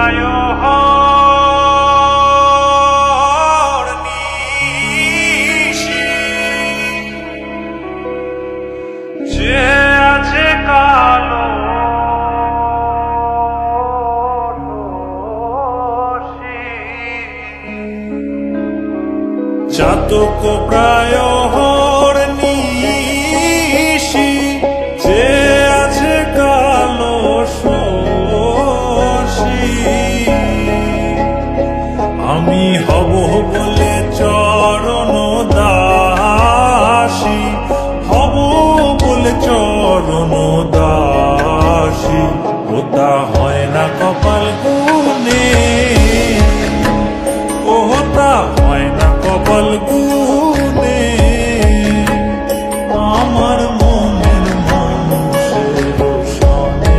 প্রায় যে আছে কালো চাতক প্রায় নিশি যে আছে কালো শশী আমি হব বলে চরণ দাসী হব বলে চরণ দাসী ওটা হয় না কপাল গুনে ওটা হয় না কপাল গুনে আমার মনের মানুষের সনে